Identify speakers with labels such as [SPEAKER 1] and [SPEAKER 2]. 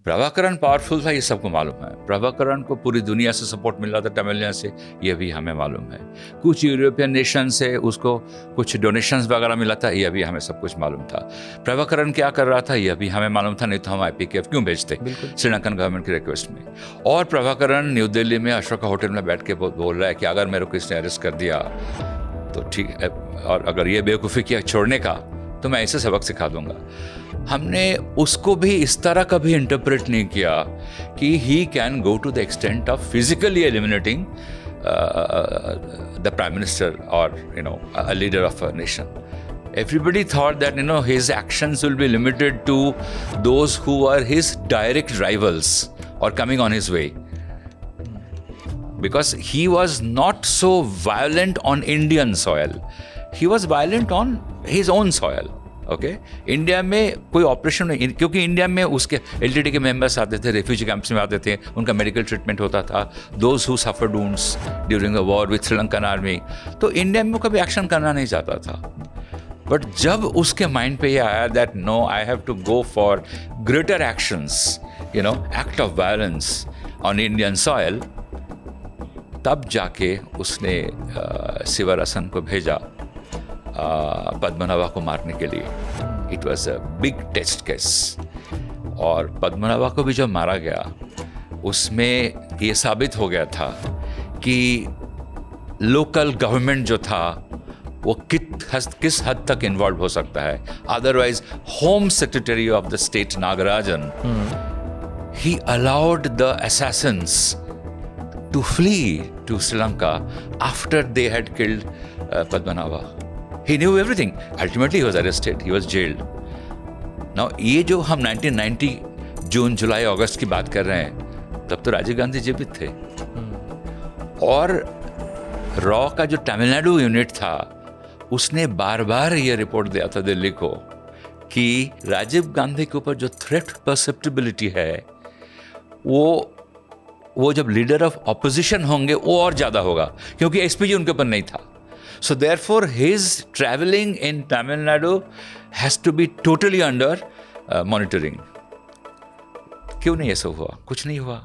[SPEAKER 1] Prabhakaran powerful था, ये सबको मालूम है। प्रभाकरण को पूरी दुनिया से सपोर्ट मिल रहा था, तमिलियन से, ये भी हमें मालूम है। कुछ यूरोपियन नेशन से उसको कुछ डोनेशंस वगैरह मिला था, यह भी हमें सब कुछ मालूम था। प्रभाकरण क्या कर रहा था यह भी हमें मालूम था, नहीं तो हम IPKF क्यों भेजते श्रीलंकन गवर्नमेंट की रिक्वेस्ट में। और प्रभाकरण न्यू दिल्ली में अशोका होटल में बैठ के बोल रहा है कि अगर मेरे को किसने अरेस्ट कर दिया तो ठीक है, और अगर ये बेवकूफ़ी किया छोड़ने का तो मैं ऐसे सबक सिखा दूंगा। हमने उसको भी इस तरह कभी इंटरप्रेट नहीं किया कि he can go to the extent of physically eliminating the prime minister और a leader of a nation. Everybody thought that his actions will be limited to those who are his direct rivals or coming on his way, because he was not so violent on Indian soil. He was violent on his own soil. Okay, India में कोई operation नहीं, क्योंकि India में उसके LTTE के members आते थे, refugee camps में आते थे, उनका मेडिकल ट्रीटमेंट होता था, those who suffered wounds during the war with Sri Lankan army. तो इंडिया में वो कभी एक्शन करना नहीं चाहता था। बट जब उसके माइंड पे ये आया that no, I have to go for greater actions, act of violence on Indian soil, तब जाके उसने सिवरसन को भेजा पद्मनाभा को मारने के लिए। It was a big test case. और पद्मनाभा को भी जब मारा गया, उसमें ये साबित हो गया था कि लोकल गवर्नमेंट जो था वो किस हद तक इन्वॉल्व हो सकता है। Otherwise home secretary of the state Nagarajan, he allowed the assassins to flee to Sri Lanka after they had killed Padmanabha. He knew everything. Ultimately, he was arrested. He was jailed. Now, ये जो हम 1990 जून, जुलाई, अगस्त की बात कर रहे हैं, तब तो राजीव गांधी जीवित थे। और रॉ का जो तमिलनाडु यूनिट था, उसने बार बार ये रिपोर्ट दिया था दिल्ली को कि राजीव गांधी के ऊपर जो थ्रेट परसेप्टिबिलिटी है, वो जब लीडर ऑफ ऑपोजिशन होंगे वो और ज़्यादा होगा, क्योंकि SPG उनके ऊपर नहीं था। So therefore, his traveling in Tamil Nadu has to be totally under monitoring. क्यों नहीं ऐसा हुआ? कुछ नहीं हुआ।